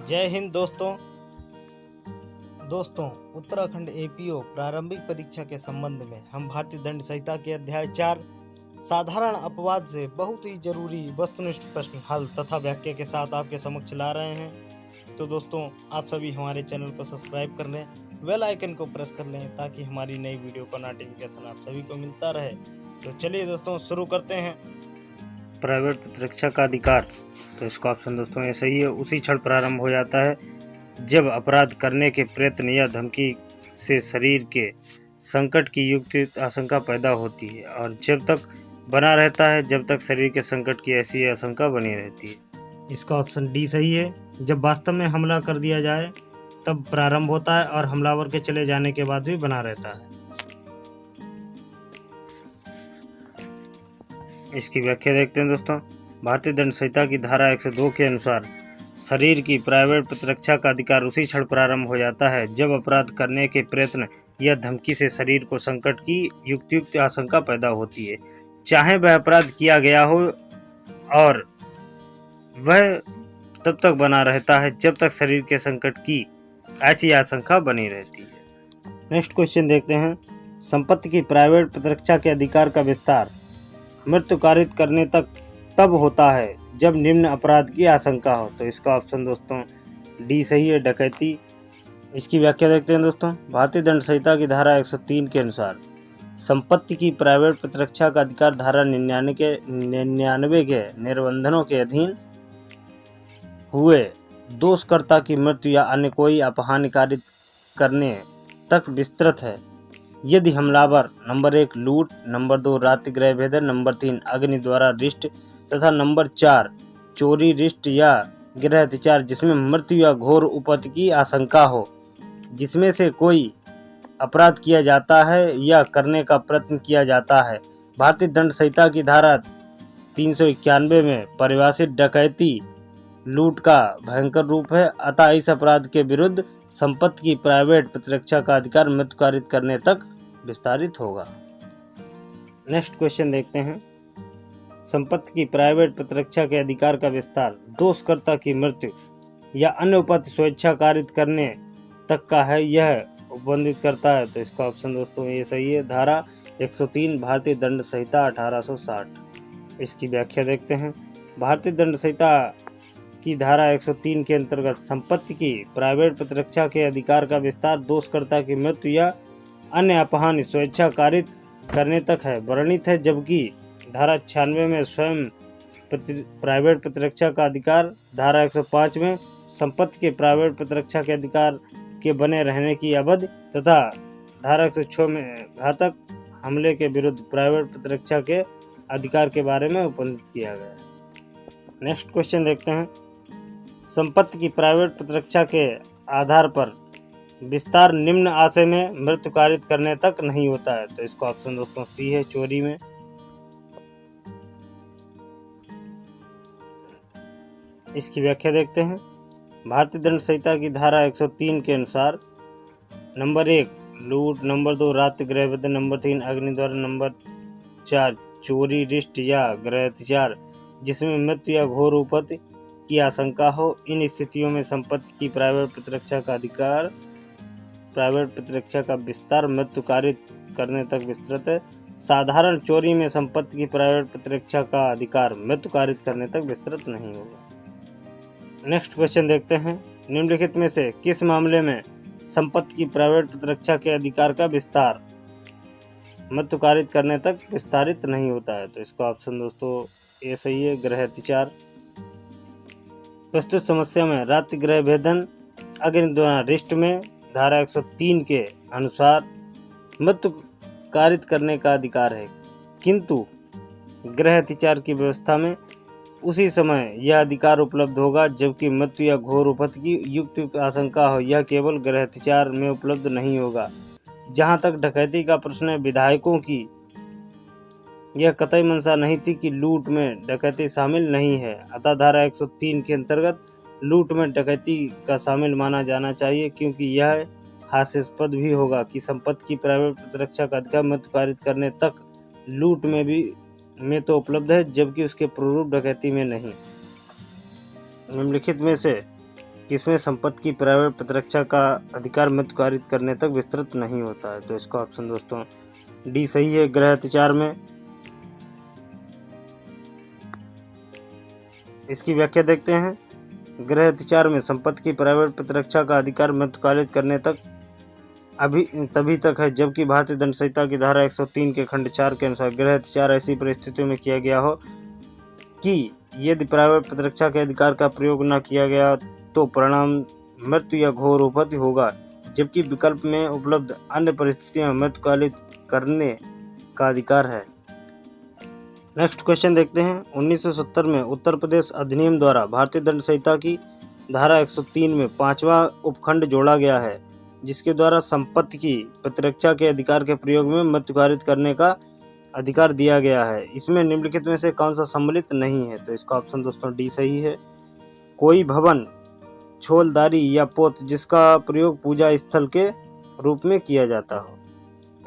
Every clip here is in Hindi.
जय हिंद दोस्तों उत्तराखंड एपीओ प्रारंभिक परीक्षा के संबंध में हम भारतीय दंड संहिता के अध्याय 4 साधारण अपवाद से बहुत ही जरूरी वस्तुनिष्ठ प्रश्न हल तथा व्याख्या के साथ आपके समक्ष ला रहे हैं। तो दोस्तों आप सभी हमारे चैनल को सब्सक्राइब कर लें, बेल आइकन को प्रेस कर लें ताकि हमारी नई वीडियो का नोटिफिकेशन आप सभी को मिलता रहे। तो चलिए दोस्तों शुरू करते हैं। प्राइवेट प्रतिरक्षा का अधिकार, तो इसका ऑप्शन दोस्तों ये सही है। उसी क्षण प्रारंभ हो जाता है जब अपराध करने के प्रयत्न या धमकी से शरीर के संकट की युक्त आशंका पैदा होती है और जब तक बना रहता है जब तक शरीर के संकट की ऐसी आशंका बनी रहती है। इसका ऑप्शन डी सही है। जब वास्तव में हमला कर दिया जाए तब प्रारंभ होता है और हमलावर के चले जाने के बाद भी बना रहता है। इसकी व्याख्या देखते हैं दोस्तों। भारतीय दंड संहिता की धारा 102 के अनुसार शरीर की प्राइवेट प्रतिरक्षा का अधिकार उसी क्षण प्रारंभ हो जाता है जब अपराध करने के प्रयत्न या धमकी से शरीर को संकट की युक्त आशंका पैदा होती है, चाहे वह अपराध किया गया हो, और वह तब तक बना रहता है जब तक शरीर के संकट की ऐसी आशंका बनी रहती है। नेक्स्ट क्वेश्चन देखते हैं। संपत्ति की प्राइवेट प्रतिरक्षा के अधिकार का विस्तार मृत्यु कारित करने तक तब होता है जब निम्न अपराध की आशंका हो। तो इसका ऑप्शन दोस्तों डी सही है, डकैती। इसकी व्याख्या देखते हैं दोस्तों। भारतीय दंड संहिता की धारा 103 के अनुसार संपत्ति की प्राइवेट प्रतिरक्षा का अधिकार धारा 99 के निर्बंधों के अधीन हुए दोषकर्ता की मृत्यु या अन्य कोई अपहानि कारित करने तक विस्तृत है यदि हमलावर नंबर 1 लूट, नंबर 2 रात्रिगृह भेदन, नंबर 3 अग्नि द्वारा रिष्ट तथा नंबर 4 चोरी, रिष्ट या गृह अत्याचार जिसमें मृत्यु या घोर उपद्रव की आशंका हो, जिसमें से कोई अपराध किया जाता है या करने का प्रयत्न किया जाता है। भारतीय दंड संहिता की धारा 391 में परिभाषित डकैती लूट का भयंकर रूप है, अतः इस अपराध के विरुद्ध संपत्ति की प्राइवेट प्रतिरक्षा का अधिकार मृत्यु कारित करने तक विस्तारित होगा। नेक्स्ट क्वेश्चन देखते हैं। संपत्ति की प्राइवेट प्रतिरक्षा के अधिकार का विस्तार दोषकर्ता की मृत्यु या अन्य उपद्रव स्वेच्छा कारित करने तक का है, यह उपबंधित करता है। तो इसका ऑप्शन दोस्तों ये सही है। धारा 103 भारतीय दंड संहिता 1860। इसकी व्याख्या देखते हैं। भारतीय दंड संहिता की धारा 103 के अंतर्गत संपत्ति की प्राइवेट प्रतिरक्षा के अधिकार का विस्तार दोषकर्ता की मृत्यु या अन्य अपहानि स्वेच्छा कारित करने तक है वर्णित है, जबकि धारा 96 में स्वयं प्राइवेट प्रतिरक्षा का अधिकार, धारा 105 में संपत्ति के प्राइवेट प्रतिरक्षा के अधिकार के बने रहने की अवधि तथा धारा 106 में घातक हमले के विरुद्ध प्राइवेट प्रतिरक्षा के अधिकार के बारे में उपबंधित किया गया है। नेक्स्ट क्वेश्चन देखते हैं। संपत्ति की प्राइवेट प्रतिरक्षा के आधार पर विस्तार निम्न आशय में मृत्यु कारित करने तक नहीं होता है। तो इसका ऑप्शन दोस्तों सी है, चोरी में। इसकी व्याख्या देखते हैं। भारतीय दंड संहिता की धारा 103 के अनुसार नंबर 1 लूट, नंबर 2 रात्रिगृह भेदन, नंबर 3 अग्नि द्वारा, नंबर 4 चोरी, रिष्ट या गृह अत्याचार जिसमें मृत्यु या घोर उपद्रव की आशंका हो, इन स्थितियों में संपत्ति की प्राइवेट प्रतिरक्षा का अधिकार, प्राइवेट प्रतिरक्षा का विस्तार मृत्यु कारित करने तक विस्तृत है। साधारण चोरी में संपत्ति की प्राइवेट प्रतिरक्षा का अधिकार मृत्यु कारित करने तक विस्तृत नहीं होगा। नेक्स्ट क्वेश्चन देखते हैं। निम्नलिखित में से किस मामले में संपत्ति की प्राइवेट प्रतिरक्षा के अधिकार का विस्तार मृत्यु कारित करने तक विस्तारित नहीं होता है। तो इसका ऑप्शन दोस्तों ये सही है, गृह अत्याचार। प्रस्तुत समस्या में रात्रिगृह भेदन अग्नि द्वारा रिष्ट में धारा 103 के अनुसार मृत्यु कारित करने का अधिकार है, किंतु गृह अत्याचार की व्यवस्था में उसी समय यह अधिकार उपलब्ध होगा जबकि मृत्यु या घोर उपद्रव की युक्त आशंका हो, यह केवल गृह अत्याचार में उपलब्ध नहीं होगा। जहां तक डकैती का प्रश्न है, विधायकों की यह कतई मंशा नहीं थी कि लूट में डकैती शामिल नहीं है, अतः धारा 103 के अंतर्गत लूट में डकैती का शामिल माना जाना चाहिए, क्योंकि यह हास्यास्पद भी होगा कि संपत्ति की प्राइवेट प्रतिरक्षा का अधिकार मृत्यु कारित करने तक लूट में तो उपलब्ध है जबकि उसके प्रारूप डकैती में नहीं। निम्नलिखित में से किसमें संपत्ति की प्राइवेट प्रतिरक्षा का अधिकार मृत्यु कारित करने तक विस्तृत नहीं होता है? तो इसका ऑप्शन दोस्तों डी सही है, गृह अत्याचार में। इसकी व्याख्या देखते हैं। गृह अत्याचार में संपत्ति की प्राइवेट प्रतिरक्षा का अधिकार मृत्यु कारित करने तक तभी तक है जबकि भारतीय दंड संहिता की धारा 103 के खंड 4 के अनुसार गृह अत्याचार ऐसी परिस्थितियों में किया गया हो कि यदि प्राइवेट प्रतिरक्षा के अधिकार का प्रयोग न किया गया तो परिणाम मृत्यु या घोर उपहत्य होगा, जबकि विकल्प में उपलब्ध अन्य परिस्थितियों में मृत्यु कारित करने का अधिकार है। नेक्स्ट क्वेश्चन देखते हैं। 1970 में उत्तर प्रदेश अधिनियम द्वारा भारतीय दंड संहिता की धारा 103 में 5वां उपखंड जोड़ा गया है, जिसके द्वारा संपत्ति की प्रतिरक्षा के अधिकार के प्रयोग में मृत्यु कारित करने का अधिकार दिया गया है। इसमें निम्नलिखित में से कौन सा सम्मिलित नहीं है? तो इसका ऑप्शन दोस्तों डी सही है। कोई भवन, छोलदारी या पोत जिसका प्रयोग पूजा स्थल के रूप में किया जाता हो।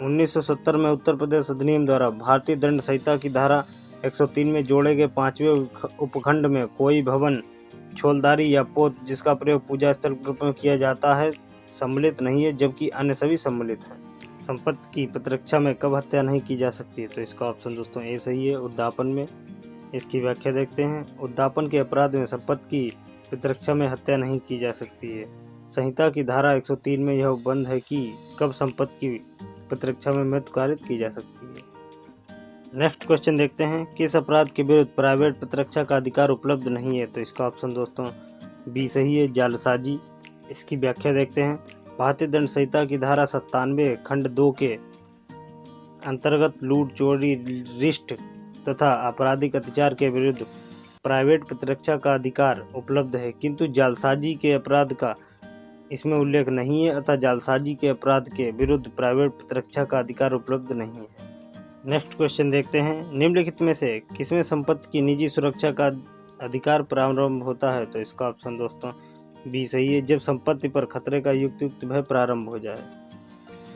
1970 में उत्तर प्रदेश अधिनियम द्वारा भारतीय दंड संहिता की धारा 103 में जोड़े गए 5वें उपखंड में कोई भवन, छोलदारी या पोत जिसका प्रयोग पूजा स्थल के रूप में किया जाता है सम्मिलित नहीं है, जबकि अन्य सभी सम्मिलित हैं। संपत्ति की प्रतिरक्षा में कब हत्या नहीं की जा सकती? तो इसका ऑप्शन दोस्तों ए सही है, उद्यापन में। इसकी व्याख्या देखते हैं। उद्यापन के अपराध में संपत्ति की प्रतिरक्षा में हत्या नहीं की जा सकती है। संहिता की धारा 103 में यह उपबंध है कि कब संपत्ति की प्रतिरक्षा में मृत्यु कारित की जा सकती है। नेक्स्ट क्वेश्चन देखते हैं। किस अपराध के विरुद्ध प्राइवेट प्रतिरक्षा का अधिकार उपलब्ध नहीं है? तो इसका ऑप्शन दोस्तों बी सही है, जालसाजी। इसकी व्याख्या देखते हैं। भारतीय दंड संहिता की धारा 97 खंड 2 के अंतर्गत लूट, चोरी, रिष्ट तथा आपराधिक अत्याचार के विरुद्ध प्राइवेट प्रतिरक्षा का अधिकार उपलब्ध है, किंतु जालसाजी के अपराध का इसमें उल्लेख नहीं है, अतः जालसाजी के अपराध के विरुद्ध प्राइवेट प्रतिरक्षा का अधिकार उपलब्ध नहीं है। नेक्स्ट क्वेश्चन देखते हैं। निम्नलिखित में से किसमें संपत्ति की निजी सुरक्षा का अधिकार प्रारंभ होता है? तो इसका ऑप्शन दोस्तों बी सही है, जब संपत्ति पर खतरे का युक्त भय प्रारंभ हो जाए।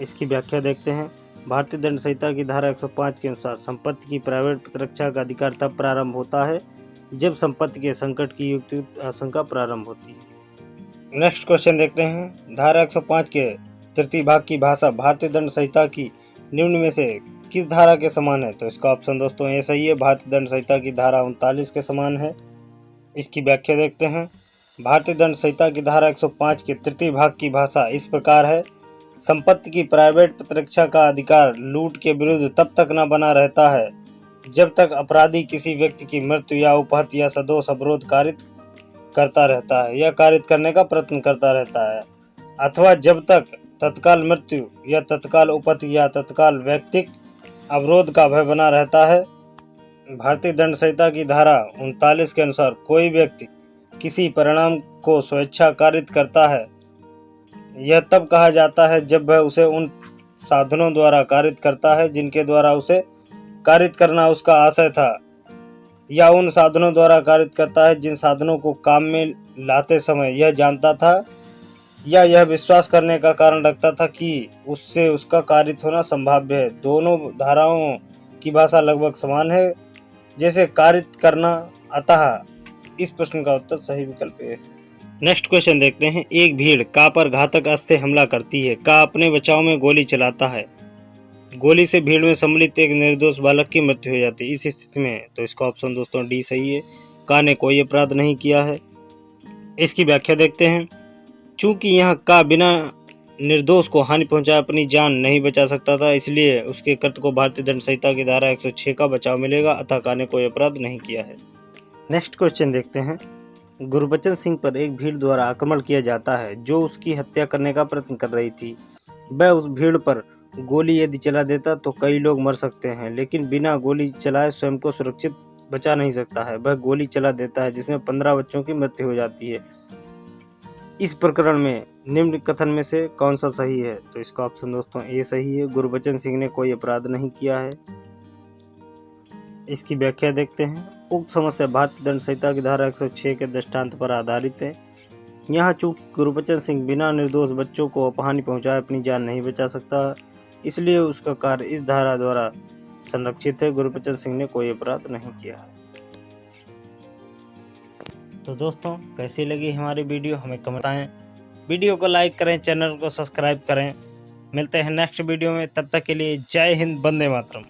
इसकी व्याख्या देखते हैं। भारतीय दंड संहिता की धारा 105 के अनुसार संपत्ति की प्राइवेट प्रतिरक्षा का अधिकार तब प्रारंभ होता है जब संपत्ति के संकट की युक्त आशंका प्रारंभ होती है। नेक्स्ट क्वेश्चन देखते हैं। धारा 105 के तृतीय भाग की भाषा भारतीय दंड संहिता की निम्न में से किस धारा के समान है? तो इसका ऑप्शन दोस्तों ए सही है, भारतीय दंड संहिता की धारा 39 के समान है। इसकी व्याख्या देखते हैं। भारतीय दंड संहिता की धारा 105 के तृतीय भाग की भाषा इस प्रकार है। संपत्ति की प्राइवेट प्रतिरक्षा का अधिकार लूट के विरुद्ध तब तक न बना रहता है जब तक अपराधी किसी व्यक्ति की मृत्यु या उपहत्या या सदोष अवरोध कारित करता रहता है या कारित करने का प्रयत्न करता रहता है, अथवा जब तक तत्काल मृत्यु या तत्काल उपहत्या या तत्काल व्यक्तिक अवरोध का भय बना रहता है। भारतीय दंड संहिता की धारा 39 के अनुसार कोई व्यक्ति किसी परिणाम को स्वेच्छा कारित करता है, यह तब कहा जाता है जब वह उसे उन साधनों द्वारा कारित करता है जिनके द्वारा उसे कारित करना उसका आशय था, या उन साधनों द्वारा कारित करता है जिन साधनों को काम में लाते समय यह जानता था या यह विश्वास करने का कारण रखता था कि उससे उसका कारित होना संभाव्य है। दोनों धाराओं की भाषा लगभग समान है, जैसे कारित करना। अतः इस प्रश्न का उत्तर सही विकल्प है। नेक्स्ट क्वेश्चन देखते हैं। एक भीड़ का पर घातक अस्त्र से हमला करती है, का अपने बचाव में गोली चलाता है। गोली से भीड़ में सम्मिलित एक निर्दोष बालक की मृत्यु हो जाती है। इस स्थिति में तो इसका ऑप्शन दोस्तों डी सही है, का ने कोई अपराध नहीं किया है। इसकी व्याख्या देखते हैं। चूंकि यह का बिना निर्दोष को हानि पहुंचाए अपनी जान नहीं बचा सकता था, इसलिए उसके कृत्य को भारतीय दंड संहिता की धारा 106 का बचाव मिलेगा, अतः का ने कोई अपराध नहीं किया है। नेक्स्ट क्वेश्चन देखते हैं। गुरबचन सिंह पर एक भीड़ द्वारा आक्रमण किया जाता है जो उसकी हत्या करने का प्रयत्न कर रही थी। वह उस भीड़ पर गोली यदि चला देता तो कई लोग मर सकते हैं, लेकिन बिना गोली चलाए स्वयं को सुरक्षित बचा नहीं सकता है। वह गोली चला देता है जिसमें 15 बच्चों की मृत्यु हो जाती है। इस प्रकरण में निम्न कथन में से कौन सा सही है? तो इसका ऑप्शन दोस्तों ए सही है, गुरबचन सिंह ने कोई अपराध नहीं किया है। इसकी व्याख्या देखते हैं। उक्त समस्या भारतीय दंड संहिता की धारा 106 के दृष्टांत पर आधारित है। यहाँ चूंकि गुरबचन सिंह बिना निर्दोष बच्चों को हानि पहुंचाए अपनी जान नहीं बचा सकता, इसलिए उसका कार्य इस धारा द्वारा संरक्षित है। गुरबचन सिंह ने कोई अपराध नहीं किया है। तो दोस्तों कैसी लगी हमारी वीडियो हमें कमेंट बताएं। वीडियो को लाइक करें, चैनल को सब्सक्राइब करें। मिलते हैं नेक्स्ट वीडियो में, तब तक के लिए जय हिंद, वंदे मातरम।